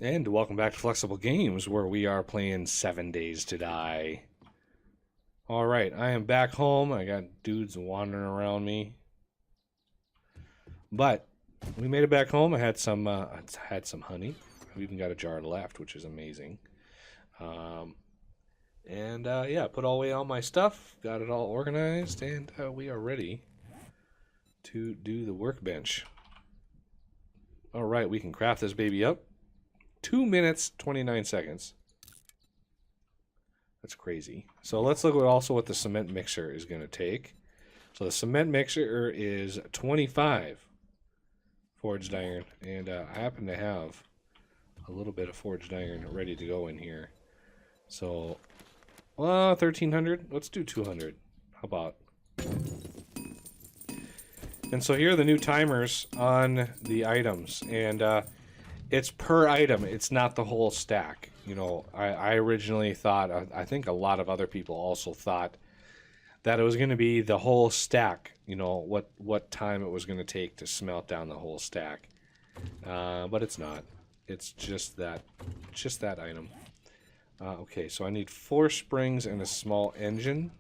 And welcome back to Flexible Games, where we are playing 7 Days to Die. Alright, I am back home. I got dudes wandering around me. But we made it back home. I had some honey. I've even got a jar left, which is amazing. Yeah, put away all my stuff, got it all organized, and we are ready to do the workbench. Alright, we can craft this baby up. 2 minutes, 29 seconds. That's crazy. So let's look at also what the cement mixer is going to take. So the cement mixer is 25 forged iron, and I happen to have a little bit of forged iron ready to go in here. So, well, 1,300. Let's do 200. How about? And so here are the new timers on the items, and it's per item. It's not the whole stack. You know, I originally thought, I think a lot of other people also thought that it was going to be the whole stack. You know, what time it was going to take to smelt down the whole stack. But it's not. It's just that item. Okay, so I need 4 springs and a small engine.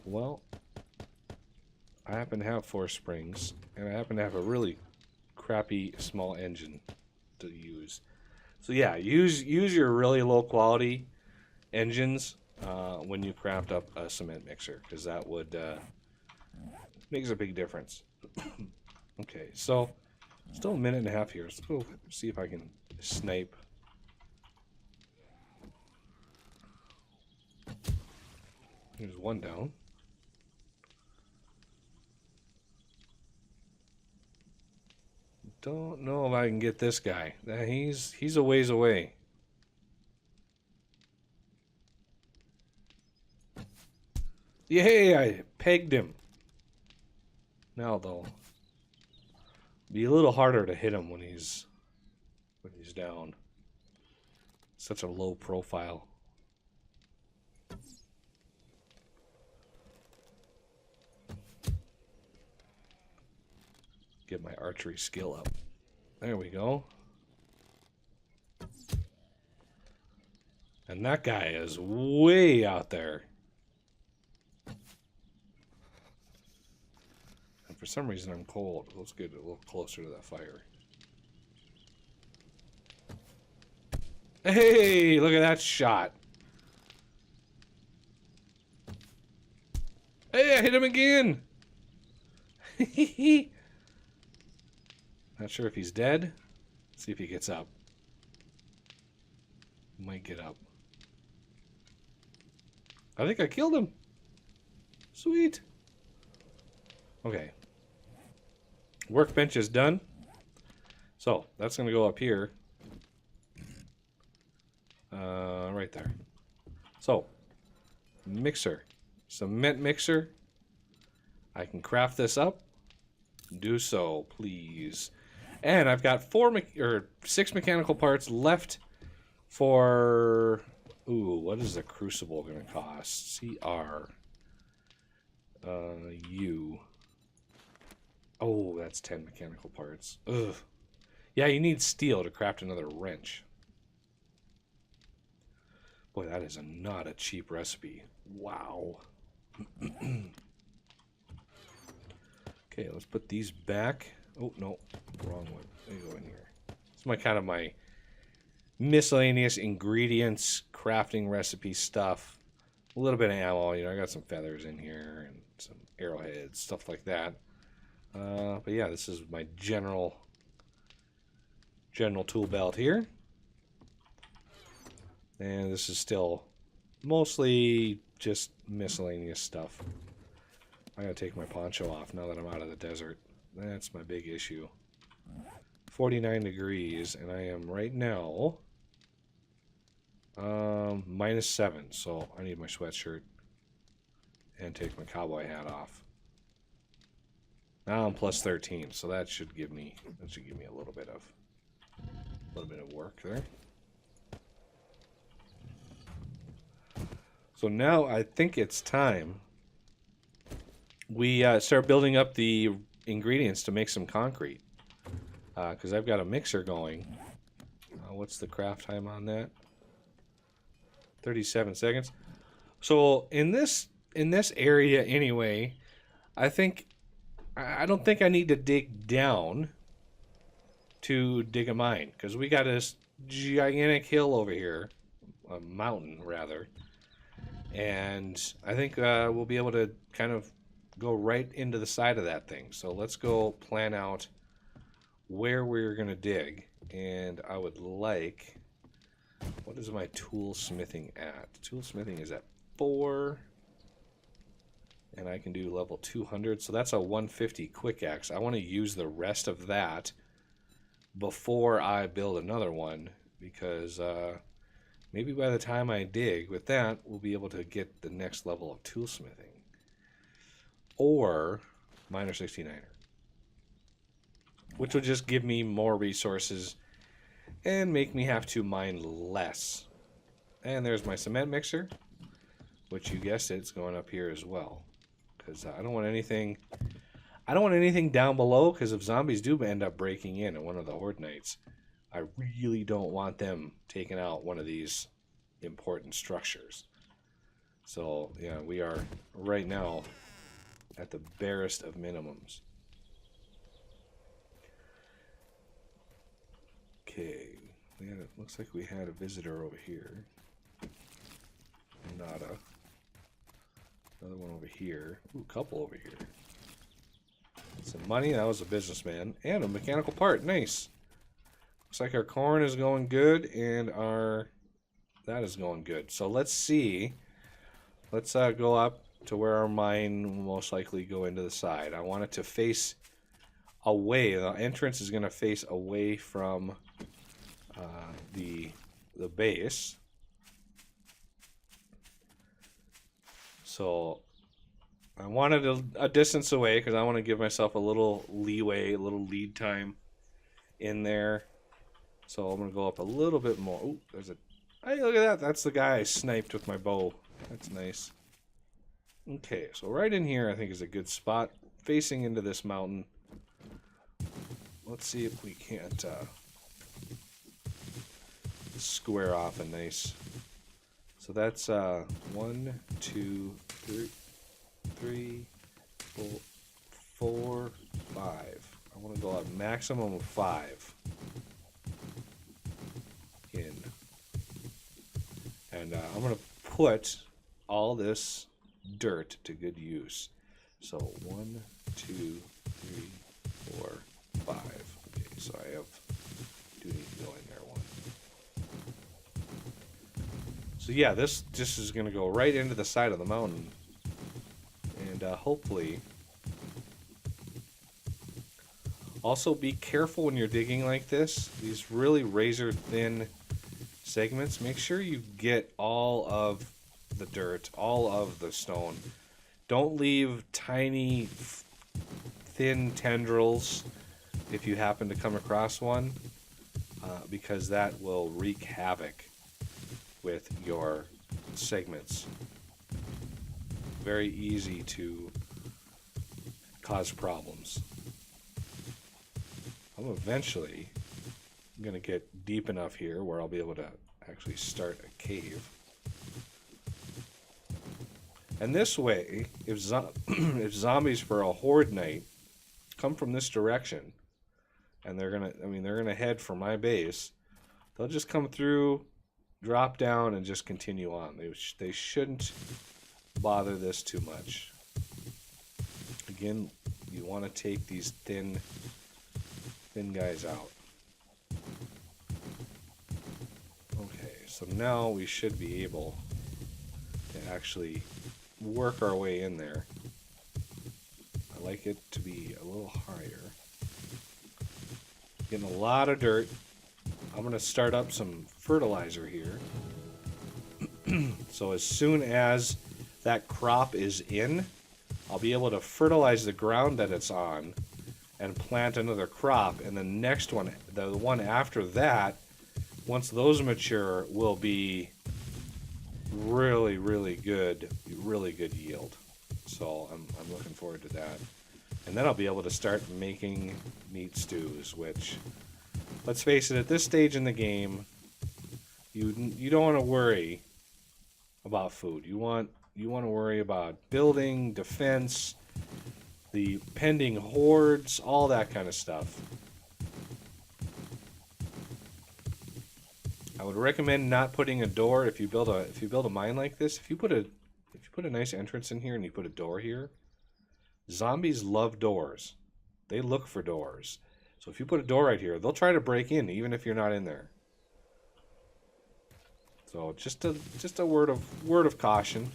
Well, I happen to have 4 springs, and I happen to have a really crappy small engine to use. So yeah, use your really low quality engines when you craft up a cement mixer, because that would makes a big difference. Okay, so still a minute and a half here. Let's go see if I can snipe. There's one down. Don't know if I can get this guy. He's a ways away. Yay, I pegged him. Now though, be a little harder to hit him when he's down. Such a low profile. Get my archery skill up. There we go. And that guy is way out there. And for some reason I'm cold. Let's get a little closer to that fire. Hey, look at that shot. Hey, I hit him again. Not sure if he's dead. Let's see if he gets up. He might get up. I think I killed him. Sweet. Okay. Workbench is done. So, that's going to go up here. Right there. So, mixer. Cement mixer. I can craft this up. Do so, please. And I've got 6 mechanical parts left for... Ooh, what is the crucible going to cost? CR. U. Oh, that's 10 mechanical parts. Ugh. Yeah, you need steel to craft another wrench. Boy, that is not a cheap recipe. Wow. Okay, let's put these back. Oh, no. Wrong one. Let me go in here. It's my miscellaneous ingredients, crafting recipe stuff. A little bit of ammo. You know, I got some feathers in here and some arrowheads, stuff like that. But yeah, this is my general tool belt here. And this is still mostly just miscellaneous stuff. I gotta take my poncho off now that I'm out of the desert. That's my big issue. 49 degrees, and I am right now -7, so I need my sweatshirt and take my cowboy hat off. Now I'm +13, so that should give me a little bit of work there. So now I think it's time we start building up the ingredients to make some concrete. Because I've got a mixer going. What's the craft time on that? 37 seconds. So in this area anyway, I don't think I need to dig down to dig a mine, because we got this gigantic hill over here, a mountain rather, and I think we'll be able to kind of go right into the side of that thing. So let's go plan out where we're gonna dig, and I would like, what is my tool smithing at? Tool smithing is at 4, and I can do level 200, so that's a 150 quick axe. I want to use the rest of that before I build another one, because maybe by the time I dig with that, we'll be able to get the next level of tool smithing, or miner 69er, which will just give me more resources and make me have to mine less. And there's my cement mixer, which you guessed it's going up here as well, because I don't want anything down below, because if zombies do end up breaking in at one of the horde nights, I really don't want them taking out one of these important structures. So yeah, we are right now at the barest of minimums. Okay, looks like we had a visitor over here. Nada. Another one over here. Ooh, a couple over here. Some money. That was a businessman. And a mechanical part. Nice. Looks like our corn is going good, and that is going good. So let's see. Let's go up to where our mine will most likely go into the side. I want it to face away. The entrance is going to face away from the base. So I wanted a distance away, because I want to give myself a little leeway, a little lead time in there. So I'm going to go up a little bit more. Ooh, hey, look at that. That's the guy I sniped with my bow. That's nice. Okay, so right in here I think is a good spot, facing into this mountain. Let's see if we can't square off a nice. So that's 1, 2, 3, 4, 5. I want to go a maximum of 5 in, and I'm going to put all this dirt to good use. So 1, 2, 3, 4, 5. Okay, so I do need to go in there 1. So yeah, this just is going to go right into the side of the mountain, and hopefully. Also, be careful when you're digging like this. These really razor thin segments. Make sure you get all of the dirt, all of the stone. Don't leave tiny, thin tendrils if you happen to come across one, because that will wreak havoc with your segments. Very easy to cause problems. I'm eventually going to get deep enough here where I'll be able to actually start a cave. And this way, if zombies for a horde night come from this direction, and they're gonna head for my base, they'll just come through, drop down, and just continue on. They shouldn't bother this too much. Again, you want to take these thin guys out. Okay, so now we should be able to actually work our way in there. I like it to be a little higher. Getting a lot of dirt. I'm going to start up some fertilizer here. So as soon as that crop is in, I'll be able to fertilize the ground that it's on and plant another crop, and the next one, the one after that, once those mature, will be really good yield. So I'm looking forward to that. And then I'll be able to start making meat stews, which let's face it, at this stage in the game, you don't want to worry about food. You want to worry about building, defense, the pending hordes, all that kind of stuff. I would recommend not putting a door if you build a mine like this. If you put a nice entrance in here and you put a door here, zombies love doors. They look for doors. So if you put a door right here, they'll try to break in even if you're not in there. So just a word of caution.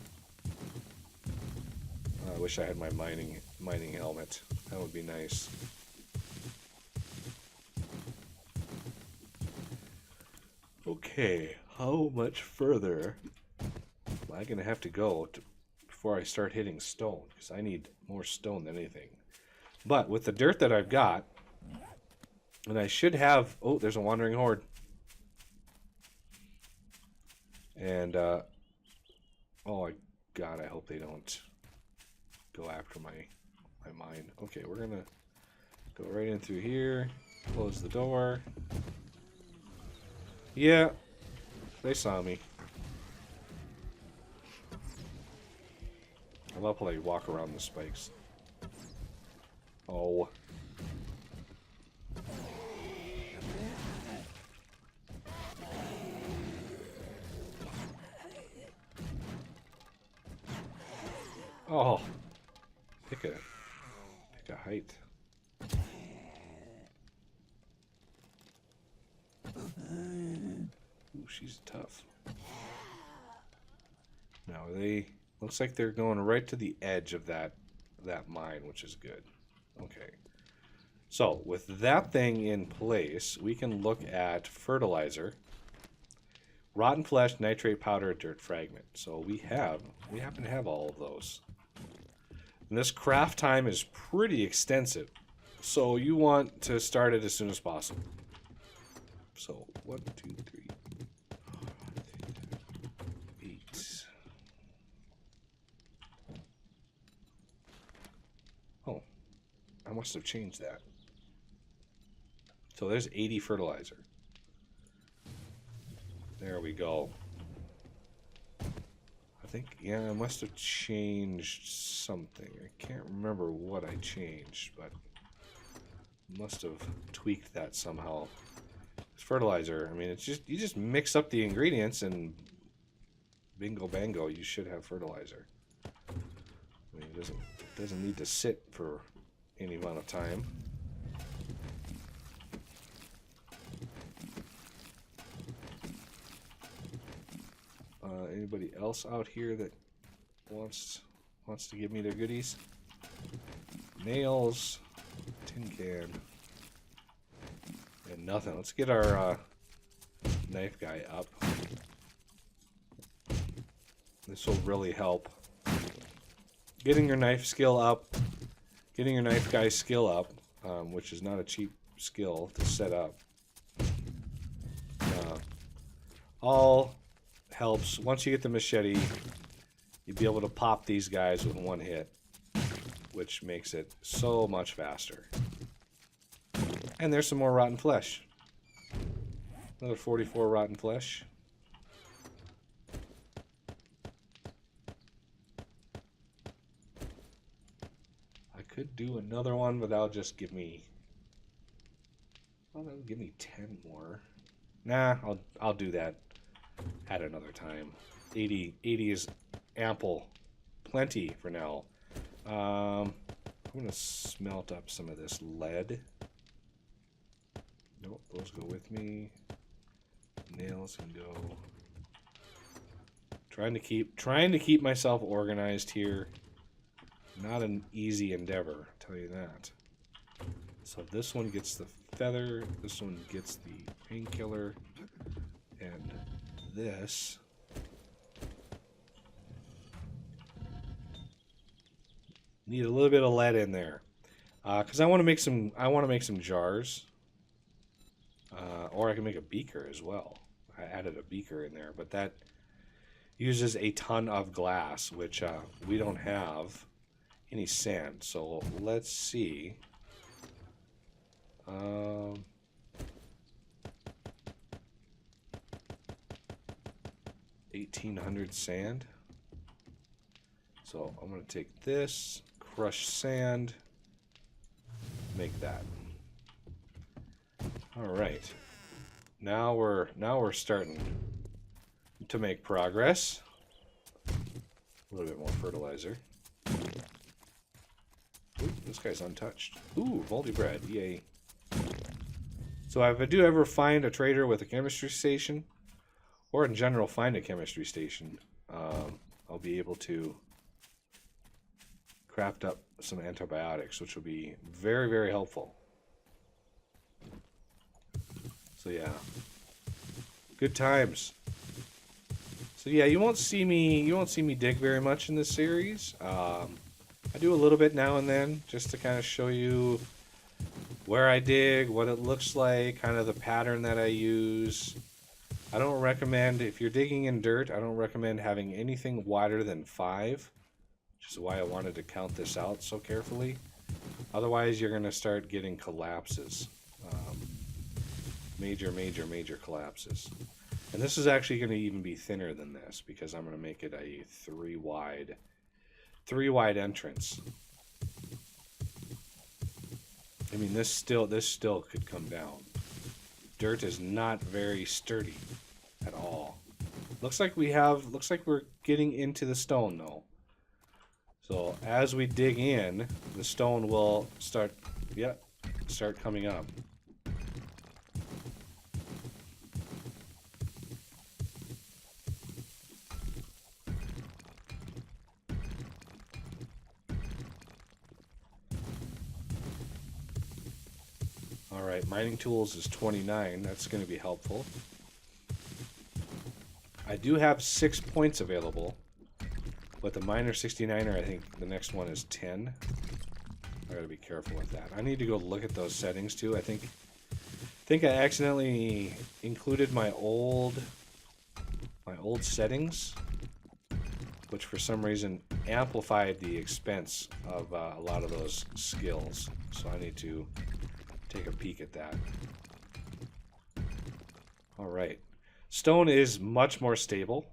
I wish I had my mining helmet. That would be nice. Okay, how much further am I gonna have to go before I start hitting stone? Because I need more stone than anything. But with the dirt that I've got, and I should have... Oh, there's a wandering horde. And, oh, God, I hope they don't go after my mine. Okay, we're gonna go right in through here, close the door. Yeah, they saw me. I love how they walk around the spikes. Oh. Oh. Pick a height. Ooh, she's tough. Now looks like they're going right to the edge of that mine, which is good. Okay. So with that thing in place, we can look at fertilizer, rotten flesh, nitrate powder, dirt fragment. So we happen to have all of those. And this craft time is pretty extensive. So you want to start it as soon as possible. So 1, 2, 3, 8. Oh, I must have changed that. So there's 80 fertilizer. There we go. I think, yeah, I must have changed something. I can't remember what I changed, but must have tweaked that somehow. It's fertilizer. I mean, it's just, you just mix up the ingredients and bingo bango, you should have fertilizer. I mean, it doesn't need to sit for any amount of time. Anybody else out here that wants to give me their goodies? Nails, tin can, and nothing. Let's get our knife guy up. This will really help. Getting your knife skill up, getting your knife guy's skill up, which is not a cheap skill to set up. All helps. Once you get the machete, you'll be able to pop these guys with one hit, which makes it so much faster. And there's some more rotten flesh. Another 44 rotten flesh. I could do another one, but that'll just give me... Well, that'll give me 10 more. Nah, I'll do that at another time. 80 is ample. Plenty for now. I'm going to smelt up some of this lead. Nope, those go with me. Nails can go. Trying to keep myself organized here. Not an easy endeavor, I'll tell you that. So this one gets the feather, this one gets the painkiller, and this need a little bit of lead in there, because I want to make some jars, or I can make a beaker as well. I added a beaker in there, but that uses a ton of glass, which we don't have any sand. So let's see. 1,800 sand. So I'm going to take this, crush sand, make that. All right. Now we're starting to make progress. A little bit more fertilizer. Ooh, this guy's untouched. Ooh, moldy bread. Yay. So if I do ever find a trader with a chemistry station, or in general find a chemistry station, I'll be able to craft up some antibiotics, which will be very, very helpful. So yeah, good times. So yeah, you won't see me dig very much in this series. I do a little bit now and then, just to kind of show you where I dig, what it looks like, kind of the pattern that I use. I don't recommend, if you're digging in dirt, I don't recommend having anything wider than 5, which is why I wanted to count this out so carefully. Otherwise, you're going to start getting collapses. Major collapses. And this is actually going to even be thinner than this, because I'm going to make it a 3 wide entrance. I mean, this still could come down. Dirt is not very sturdy at all. Looks like we're getting into the stone though. So as we dig in, the stone will start coming up. Alright, mining tools is 29. That's going to be helpful. I do have 6 points available, but the miner 69er, I think the next one is 10. I gotta be careful with that. I need to go look at those settings too. I think I accidentally included my old settings, which for some reason amplified the expense of a lot of those skills. So I need to take a peek at that. All right, stone is much more stable,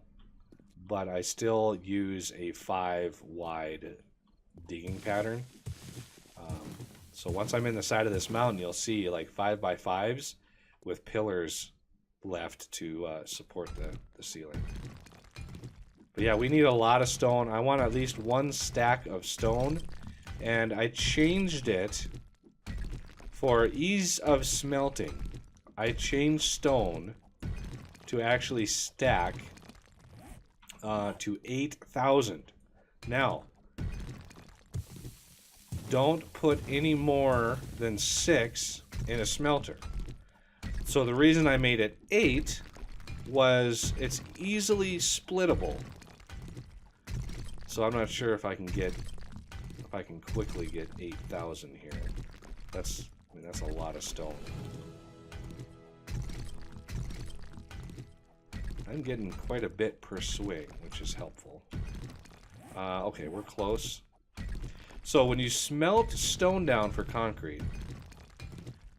but I still use a 5 wide digging pattern. So once I'm in the side of this mountain, you'll see like 5 by 5s with pillars left to support the ceiling. But yeah, we need a lot of stone. I want at least 1 stack of stone, and I changed it for ease of smelting. I changed stone to actually stack to 8,000. Now, don't put any more than 6 in a smelter. So the reason I made it 8 was it's easily splittable. So I'm not sure if I can quickly get 8,000 here. That's a lot of stone. I'm getting quite a bit per swing, which is helpful. Okay, we're close. So when you smelt stone down for concrete,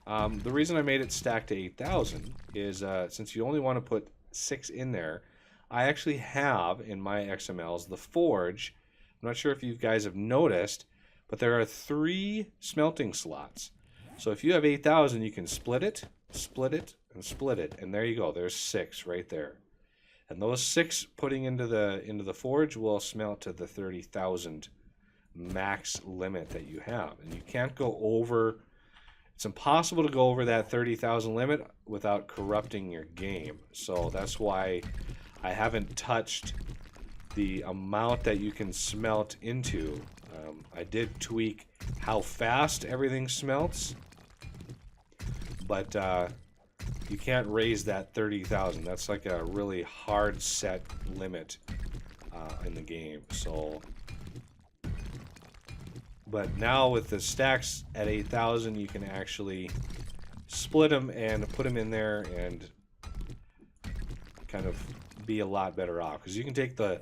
the reason I made it stack to 8,000 is since you only want to put 6 in there, I actually have in my XMLs the forge. I'm not sure if you guys have noticed, but there are 3 smelting slots. So if you have 8,000, you can split it, and split it, and there you go. There's 6 right there. And those 6 putting into the forge will smelt to the 30,000 max limit that you have, and you can't go over. It's impossible to go over that 30,000 limit without corrupting your game. So that's why I haven't touched the amount that you can smelt into. I did tweak how fast everything smelts, but you can't raise that 30,000. That's like a really hard set limit in the game. So, but now with the stacks at 8,000, you can actually split them and put them in there and kind of be a lot better off, because you can take the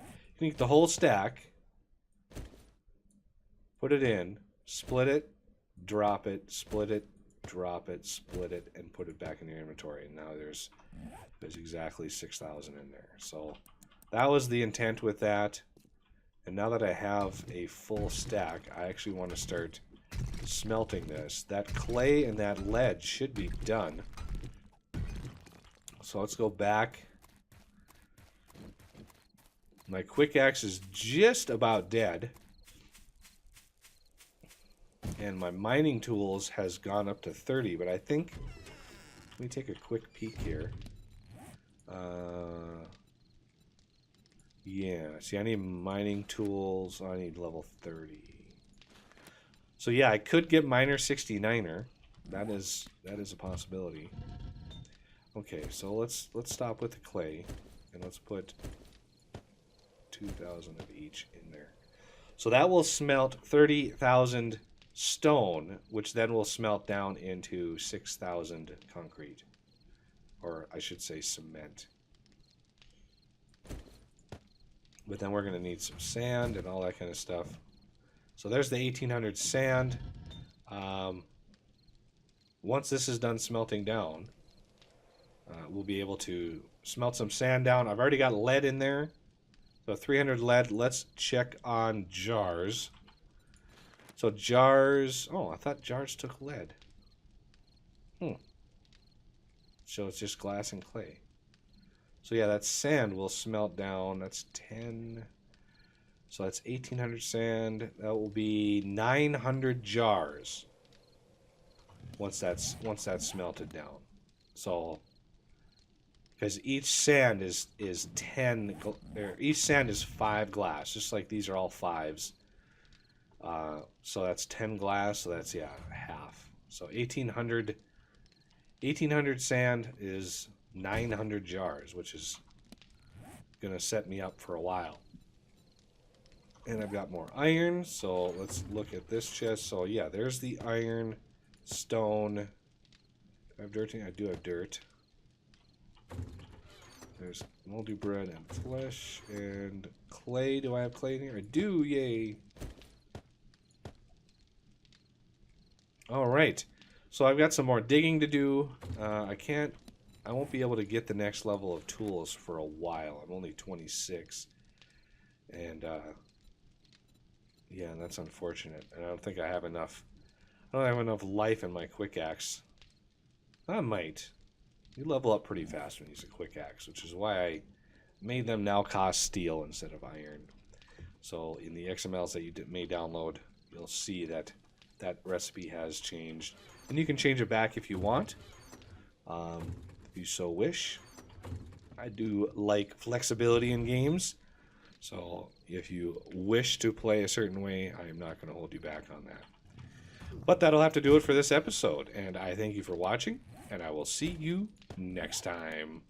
whole stack, put it in, split it, drop it, split it, drop it, split it, and put it back in your inventory. And now there's exactly 6,000 in there. So that was the intent with that. And now that I have a full stack, I actually want to start smelting this. That clay and that lead should be done. So let's go back. My quick axe is just about dead. And my mining tools has gone up to 30, but I think... Let me take a quick peek here. Yeah, see, I need mining tools. I need level 30. So yeah, I could get miner 69er. That is a possibility. Okay, so let's stop with the clay, and let's put 2,000 of each in there. So that will smelt 30,000 stone, which then will smelt down into 6,000 concrete, or I should say cement. But then we're going to need some sand and all that kind of stuff. So there's the 1,800 sand. Once this is done smelting down, we'll be able to smelt some sand down. I've already got lead in there. So 300 lead. Let's check on jars. So jars... Oh, I thought jars took lead. So it's just glass and clay. So yeah, that sand will smelt down. That's 10. So that's 1,800 sand. That will be 900 jars. Once that's smelted down. So because each sand is 10. Each sand is 5 glass. Just like these are all 5s. So that's 10 glass. So that's half. So 1,800 sand is 900 jars, which is gonna set me up for a while. And I've got more iron, so let's look at this chest. So yeah, there's the iron, stone. I have dirt. I do have dirt. There's moldy bread and flesh and clay. Do I have clay in here? I do. Yay! All right. So I've got some more digging to do. I won't be able to get the next level of tools for a while. I'm only 26. And, yeah, that's unfortunate. And I don't think I have enough. I don't have enough life in my quick axe. I might. You level up pretty fast when you use a quick axe, which is why I made them now cost steel instead of iron. So in the XMLs that you may download, you'll see that that recipe has changed. And you can change it back if you want. If you so wish. I do like flexibility in games, so if you wish to play a certain way, I am not going to hold you back on that. But that'll have to do it for this episode, and I thank you for watching, and I will see you next time.